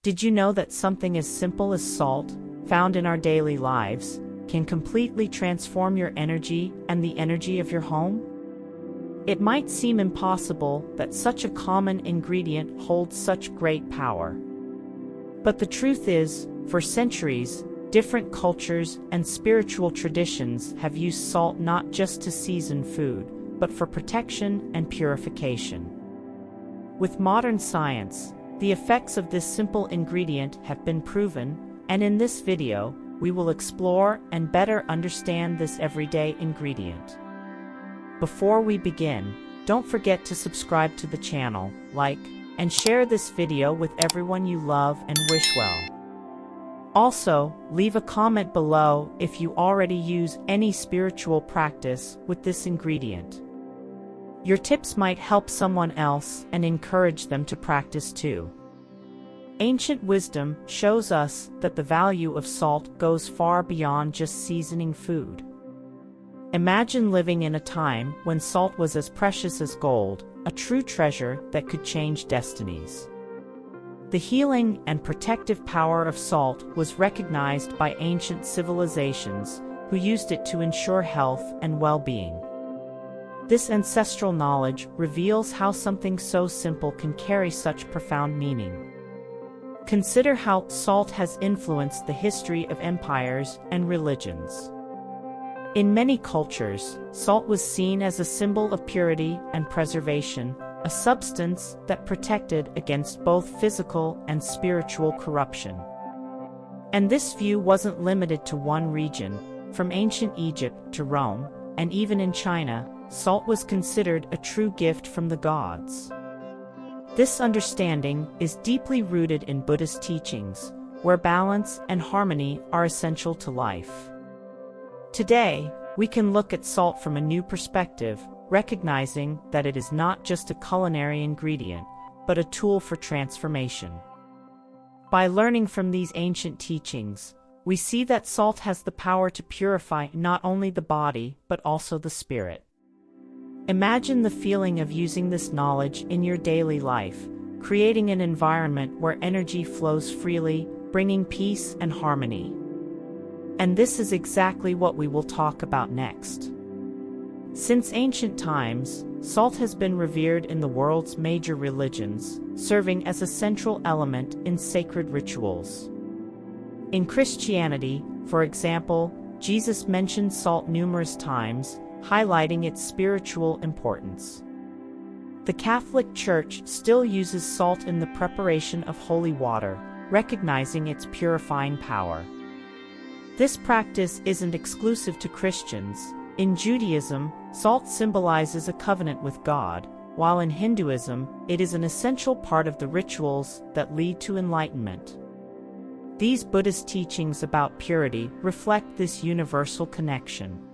Did you know that something as simple as salt, found in our daily lives, can completely transform your energy and the energy of your home? It might seem impossible that such a common ingredient holds such great power. But the truth is, for centuries, different cultures and spiritual traditions have used salt not just to season food, but for protection and purification. With modern science, the effects of this simple ingredient have been proven, and in this video, we will explore and better understand this everyday ingredient. Before we begin, don't forget to subscribe to the channel, like, and share this video with everyone you love and wish well. Also, leave a comment below if you already use any spiritual practice with this ingredient. Your tips might help someone else and encourage them to practice too. Ancient wisdom shows us that the value of salt goes far beyond just seasoning food. Imagine living in a time when salt was as precious as gold, a true treasure that could change destinies. The healing and protective power of salt was recognized by ancient civilizations, who used it to ensure health and well-being. This ancestral knowledge reveals how something so simple can carry such profound meaning. Consider how salt has influenced the history of empires and religions. In many cultures, salt was seen as a symbol of purity and preservation, a substance that protected against both physical and spiritual corruption. And this view wasn't limited to one region. From ancient Egypt to Rome, and even in China, salt was considered a true gift from the gods. This understanding is deeply rooted in Buddhist teachings, where balance and harmony are essential to life. Today, we can look at salt from a new perspective, recognizing that it is not just a culinary ingredient, but a tool for transformation. By learning from these ancient teachings, we see that salt has the power to purify not only the body, but also the spirit. Imagine the feeling of using this knowledge in your daily life, creating an environment where energy flows freely, bringing peace and harmony. And this is exactly what we will talk about next. Since ancient times, salt has been revered in the world's major religions, serving as a central element in sacred rituals. In Christianity, for example, Jesus mentioned salt numerous times, highlighting its spiritual importance. The Catholic Church still uses salt in the preparation of holy water, recognizing its purifying power. This practice isn't exclusive to Christians. In Judaism, salt symbolizes a covenant with God, while in Hinduism, it is an essential part of the rituals that lead to enlightenment. These Buddhist teachings about purity reflect this universal connection.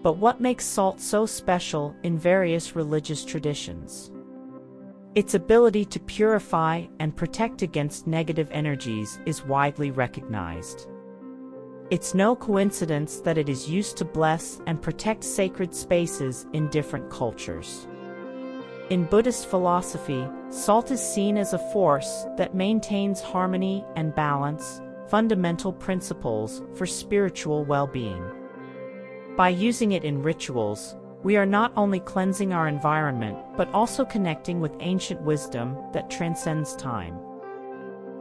But what makes salt so special in various religious traditions? Its ability to purify and protect against negative energies is widely recognized. It's no coincidence that it is used to bless and protect sacred spaces in different cultures. In Buddhist philosophy, salt is seen as a force that maintains harmony and balance, fundamental principles for spiritual well-being. By using it in rituals, we are not only cleansing our environment, but also connecting with ancient wisdom that transcends time.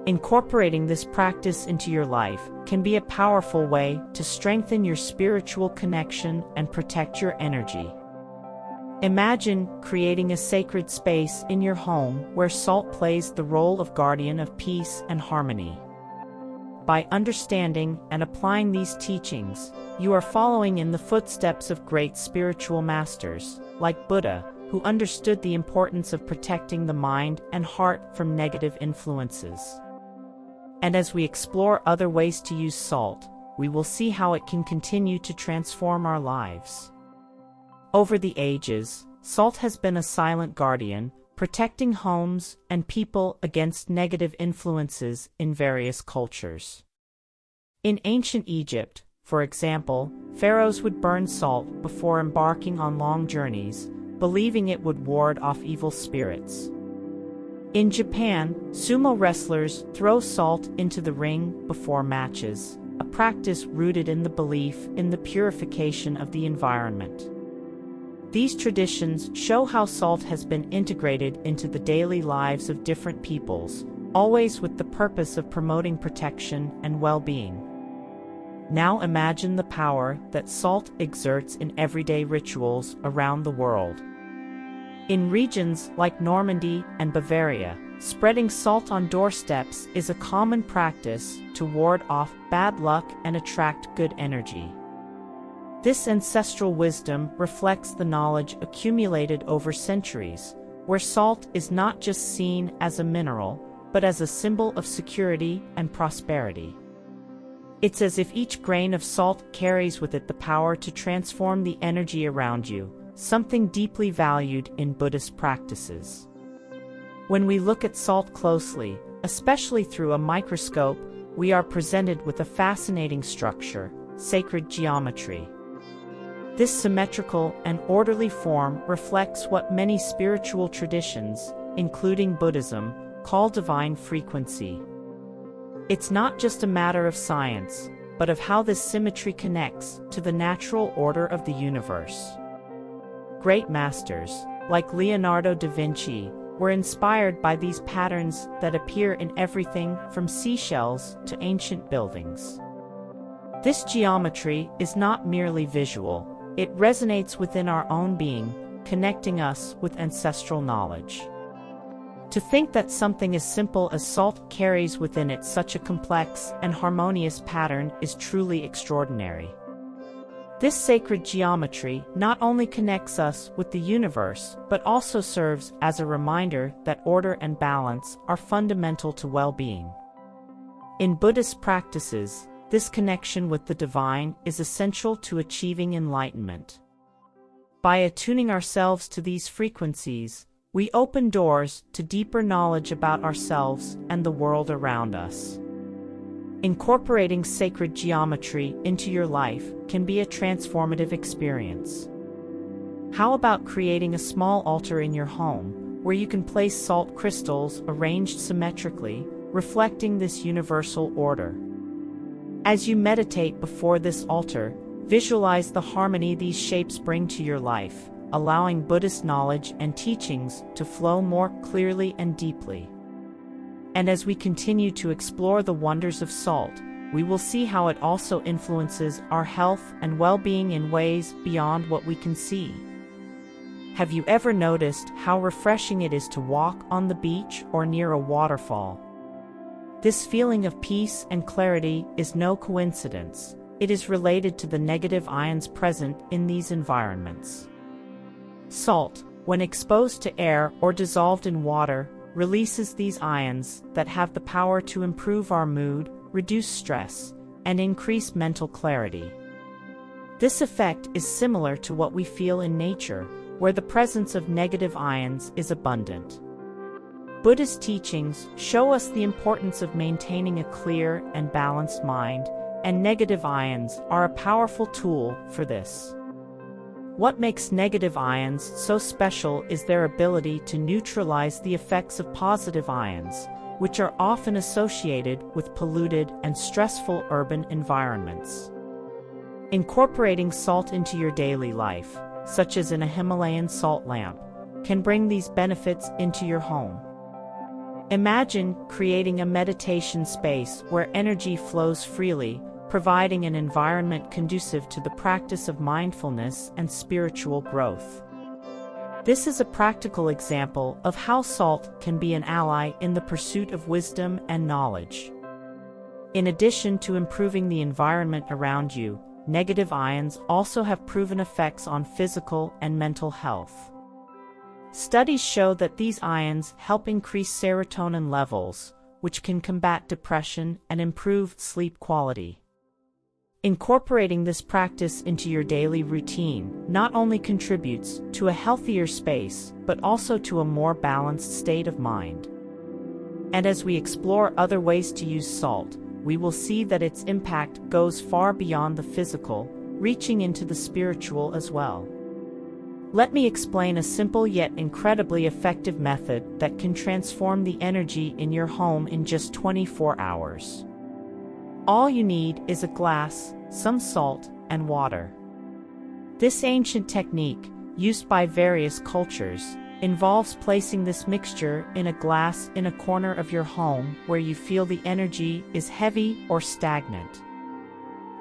Incorporating this practice into your life can be a powerful way to strengthen your spiritual connection and protect your energy. Imagine creating a sacred space in your home where salt plays the role of guardian of peace and harmony. By understanding and applying these teachings, you are following in the footsteps of great spiritual masters, like Buddha, who understood the importance of protecting the mind and heart from negative influences. And as we explore other ways to use salt, we will see how it can continue to transform our lives. Over the ages, salt has been a silent guardian, protecting homes and people against negative influences in various cultures. In ancient Egypt, for example, pharaohs would burn salt before embarking on long journeys, believing it would ward off evil spirits. In Japan, sumo wrestlers throw salt into the ring before matches, a practice rooted in the belief in the purification of the environment. These traditions show how salt has been integrated into the daily lives of different peoples, always with the purpose of promoting protection and well-being. Now imagine the power that salt exerts in everyday rituals around the world. In regions like Normandy and Bavaria, spreading salt on doorsteps is a common practice to ward off bad luck and attract good energy. This ancestral wisdom reflects the knowledge accumulated over centuries, where salt is not just seen as a mineral, but as a symbol of security and prosperity. It's as if each grain of salt carries with it the power to transform the energy around you, something deeply valued in Buddhist practices. When we look at salt closely, especially through a microscope, we are presented with a fascinating structure, sacred geometry. This symmetrical and orderly form reflects what many spiritual traditions, including Buddhism, call divine frequency. It's not just a matter of science, but of how this symmetry connects to the natural order of the universe. Great masters, like Leonardo da Vinci, were inspired by these patterns that appear in everything from seashells to ancient buildings. This geometry is not merely visual, it resonates within our own being, connecting us with ancestral knowledge. To think that something as simple as salt carries within it such a complex and harmonious pattern is truly extraordinary. This sacred geometry not only connects us with the universe, but also serves as a reminder that order and balance are fundamental to well-being. In Buddhist practices, this connection with the divine is essential to achieving enlightenment. By attuning ourselves to these frequencies, we open doors to deeper knowledge about ourselves and the world around us. Incorporating sacred geometry into your life can be a transformative experience. How about creating a small altar in your home, where you can place salt crystals arranged symmetrically, reflecting this universal order? As you meditate before this altar, visualize the harmony these shapes bring to your life, allowing Buddhist knowledge and teachings to flow more clearly and deeply. And as we continue to explore the wonders of salt, we will see how it also influences our health and well-being in ways beyond what we can see. Have you ever noticed how refreshing it is to walk on the beach or near a waterfall? This feeling of peace and clarity is no coincidence. It is related to the negative ions present in these environments. Salt, when exposed to air or dissolved in water, releases these ions that have the power to improve our mood, reduce stress, and increase mental clarity. This effect is similar to what we feel in nature, where the presence of negative ions is abundant. Buddhist teachings show us the importance of maintaining a clear and balanced mind, and negative ions are a powerful tool for this. What makes negative ions so special is their ability to neutralize the effects of positive ions, which are often associated with polluted and stressful urban environments. Incorporating salt into your daily life, such as in a Himalayan salt lamp, can bring these benefits into your home. Imagine creating a meditation space where energy flows freely, providing an environment conducive to the practice of mindfulness and spiritual growth. This is a practical example of how salt can be an ally in the pursuit of wisdom and knowledge. In addition to improving the environment around you, negative ions also have proven effects on physical and mental health. Studies show that these ions help increase serotonin levels, which can combat depression and improve sleep quality. Incorporating this practice into your daily routine not only contributes to a healthier space, but also to a more balanced state of mind. And as we explore other ways to use salt, we will see that its impact goes far beyond the physical, reaching into the spiritual as well. Let me explain a simple yet incredibly effective method that can transform the energy in your home in just 24 hours. All you need is a glass, some salt, and water. This ancient technique, used by various cultures, involves placing this mixture in a glass in a corner of your home where you feel the energy is heavy or stagnant.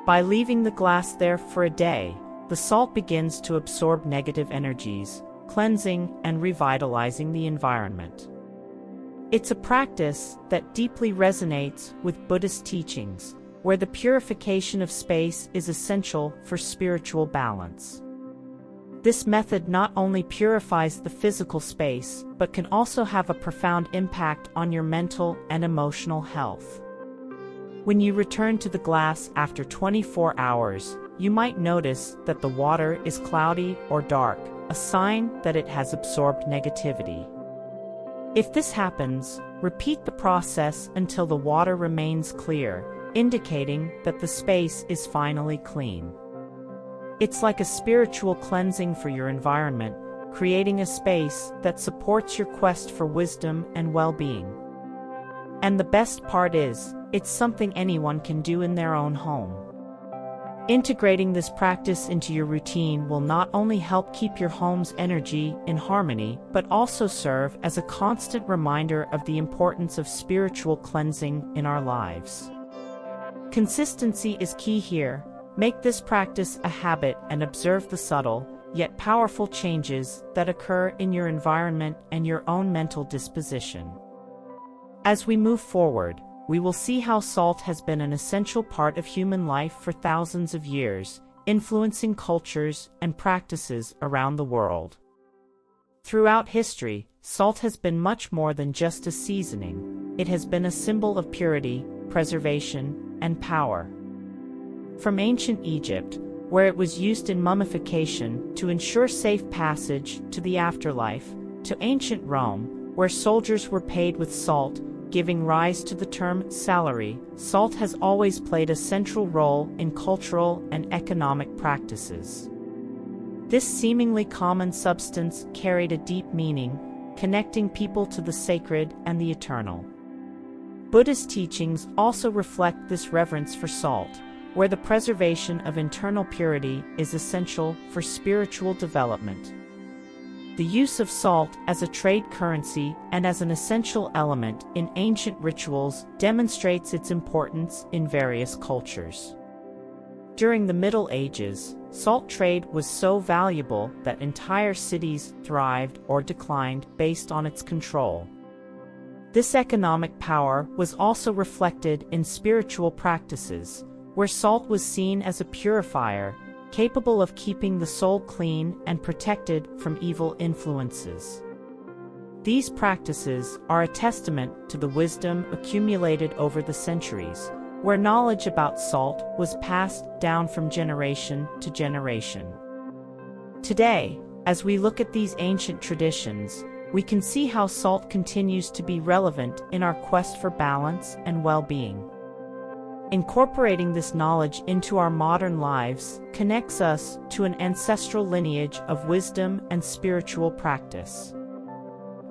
By leaving the glass there for a day, the salt begins to absorb negative energies, cleansing and revitalizing the environment. It's a practice that deeply resonates with Buddhist teachings, where the purification of space is essential for spiritual balance. This method not only purifies the physical space, but can also have a profound impact on your mental and emotional health. When you return to the glass after 24 hours, you might notice that the water is cloudy or dark, a sign that it has absorbed negativity. If this happens, repeat the process until the water remains clear, indicating that the space is finally clean. It's like a spiritual cleansing for your environment, creating a space that supports your quest for wisdom and well-being. And the best part is, it's something anyone can do in their own home. Integrating this practice into your routine will not only help keep your home's energy in harmony, but also serve as a constant reminder of the importance of spiritual cleansing in our lives. Consistency is key here. Make this practice a habit and observe the subtle, yet powerful changes that occur in your environment and your own mental disposition. As we move forward, we will see how salt has been an essential part of human life for thousands of years, influencing cultures and practices around the world. Throughout history, salt has been much more than just a seasoning. It has been a symbol of purity, preservation, and power. From ancient Egypt, where it was used in mummification to ensure safe passage to the afterlife, to ancient Rome, where soldiers were paid with salt, giving rise to the term salary, salt has always played a central role in cultural and economic practices. This seemingly common substance carried a deep meaning, connecting people to the sacred and the eternal. Buddhist teachings also reflect this reverence for salt, where the preservation of internal purity is essential for spiritual development. The use of salt as a trade currency and as an essential element in ancient rituals demonstrates its importance in various cultures. During the Middle Ages, salt trade was so valuable that entire cities thrived or declined based on its control. This economic power was also reflected in spiritual practices, where salt was seen as a purifier, capable of keeping the soul clean and protected from evil influences. These practices are a testament to the wisdom accumulated over the centuries, where knowledge about salt was passed down from generation to generation. Today, as we look at these ancient traditions, we can see how salt continues to be relevant in our quest for balance and well-being. Incorporating this knowledge into our modern lives connects us to an ancestral lineage of wisdom and spiritual practice.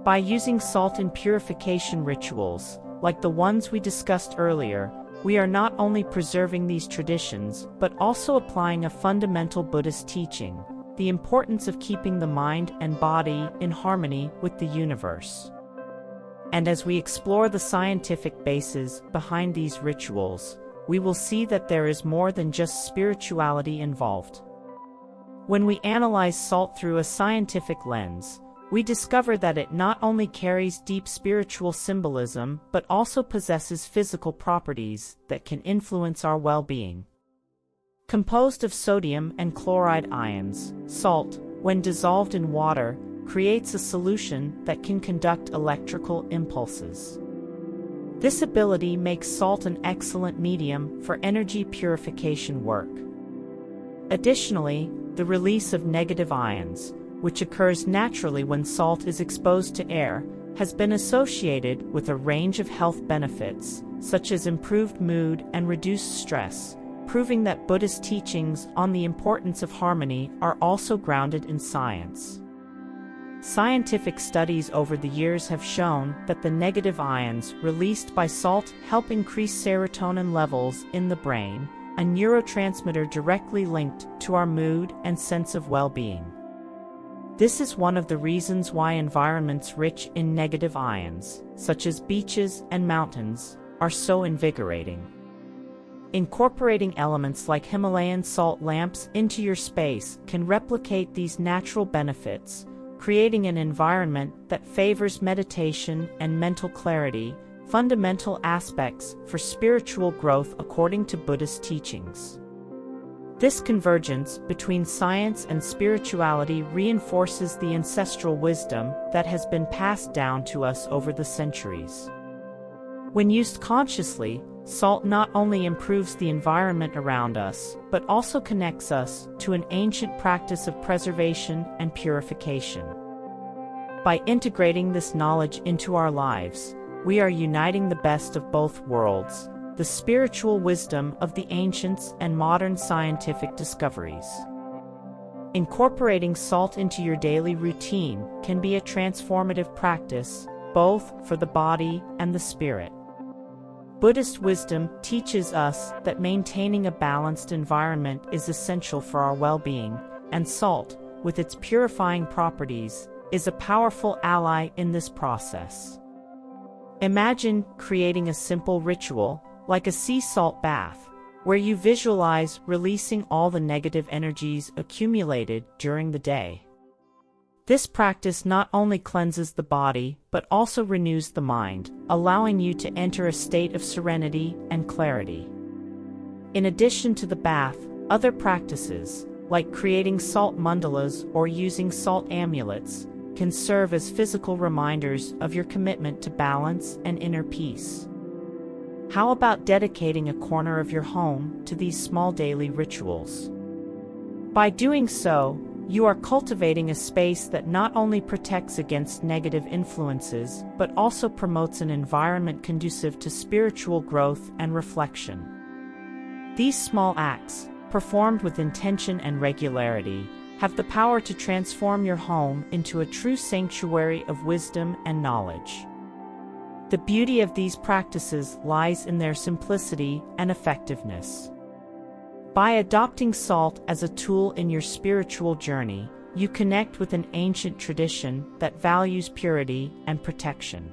By using salt in purification rituals, like the ones we discussed earlier, we are not only preserving these traditions, but also applying a fundamental Buddhist teaching, the importance of keeping the mind and body in harmony with the universe. And as we explore the scientific basis behind these rituals, we will see that there is more than just spirituality involved. When we analyze salt through a scientific lens, we discover that it not only carries deep spiritual symbolism but also possesses physical properties that can influence our well-being. Composed of sodium and chloride ions, salt, when dissolved in water, creates a solution that can conduct electrical impulses. This ability makes salt an excellent medium for energy purification work. Additionally, the release of negative ions, which occurs naturally when salt is exposed to air, has been associated with a range of health benefits, such as improved mood and reduced stress, proving that Buddhist teachings on the importance of harmony are also grounded in science. Scientific studies over the years have shown that the negative ions released by salt help increase serotonin levels in the brain, a neurotransmitter directly linked to our mood and sense of well-being. This is one of the reasons why environments rich in negative ions, such as beaches and mountains, are so invigorating. Incorporating elements like Himalayan salt lamps into your space can replicate these natural benefits, creating an environment that favors meditation and mental clarity, fundamental aspects for spiritual growth according to Buddhist teachings. This convergence between science and spirituality reinforces the ancestral wisdom that has been passed down to us over the centuries. When used consciously, salt not only improves the environment around us, but also connects us to an ancient practice of preservation and purification. By integrating this knowledge into our lives, we are uniting the best of both worlds, the spiritual wisdom of the ancients and modern scientific discoveries. Incorporating salt into your daily routine can be a transformative practice, both for the body and the spirit. Buddhist wisdom teaches us that maintaining a balanced environment is essential for our well-being, and salt, with its purifying properties, is a powerful ally in this process. Imagine creating a simple ritual, like a sea salt bath, where you visualize releasing all the negative energies accumulated during the day. This practice not only cleanses the body, but also renews the mind, allowing you to enter a state of serenity and clarity. In addition to the bath, other practices, like creating salt mandalas or using salt amulets, can serve as physical reminders of your commitment to balance and inner peace. How about dedicating a corner of your home to these small daily rituals? By doing so, you are cultivating a space that not only protects against negative influences, but also promotes an environment conducive to spiritual growth and reflection. These small acts, performed with intention and regularity, have the power to transform your home into a true sanctuary of wisdom and knowledge. The beauty of these practices lies in their simplicity and effectiveness. By adopting salt as a tool in your spiritual journey, you connect with an ancient tradition that values purity and protection.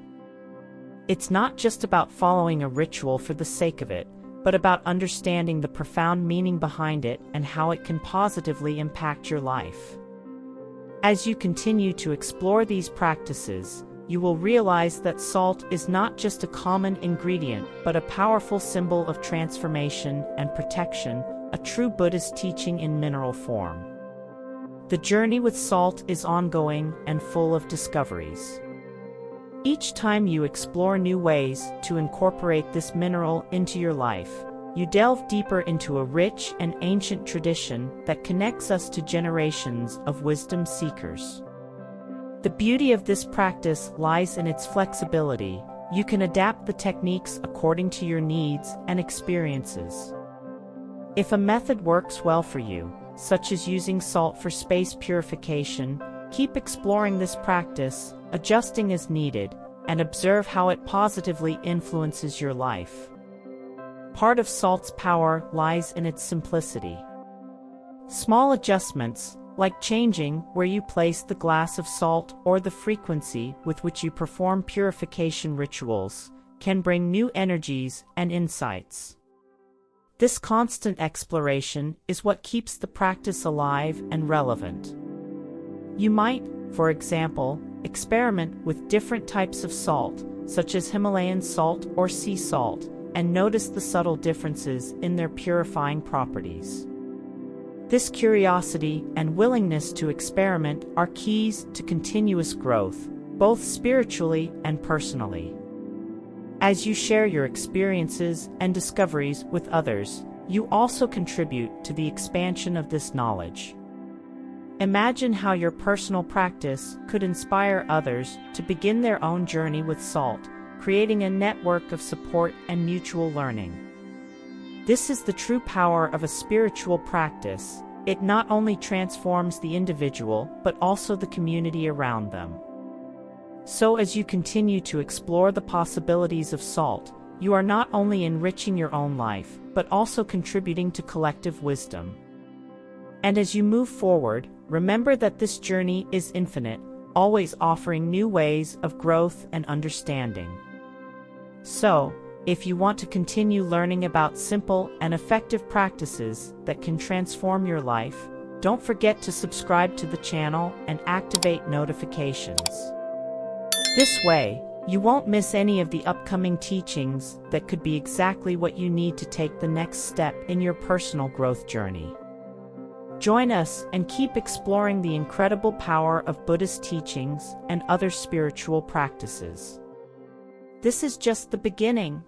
It's not just about following a ritual for the sake of it, but about understanding the profound meaning behind it and how it can positively impact your life. As you continue to explore these practices, you will realize that salt is not just a common ingredient, but a powerful symbol of transformation and protection, a true Buddhist teaching in mineral form. The journey with salt is ongoing and full of discoveries. Each time you explore new ways to incorporate this mineral into your life, you delve deeper into a rich and ancient tradition that connects us to generations of wisdom seekers. The beauty of this practice lies in its flexibility. You can adapt the techniques according to your needs and experiences. If a method works well for you, such as using salt for space purification, keep exploring this practice, adjusting as needed, and observe how it positively influences your life. Part of salt's power lies in its simplicity. Small adjustments, like changing where you place the glass of salt or the frequency with which you perform purification rituals, can bring new energies and insights. This constant exploration is what keeps the practice alive and relevant. You might, for example, experiment with different types of salt, such as Himalayan salt or sea salt, and notice the subtle differences in their purifying properties. This curiosity and willingness to experiment are keys to continuous growth, both spiritually and personally. As you share your experiences and discoveries with others, you also contribute to the expansion of this knowledge. Imagine how your personal practice could inspire others to begin their own journey with salt, creating a network of support and mutual learning. This is the true power of a spiritual practice. It not only transforms the individual, but also the community around them. So as you continue to explore the possibilities of salt, you are not only enriching your own life, but also contributing to collective wisdom. And as you move forward, remember that this journey is infinite, always offering new ways of growth and understanding. So, if you want to continue learning about simple and effective practices that can transform your life, don't forget to subscribe to the channel and activate notifications. This way, you won't miss any of the upcoming teachings that could be exactly what you need to take the next step in your personal growth journey. Join us and keep exploring the incredible power of Buddhist teachings and other spiritual practices. This is just the beginning.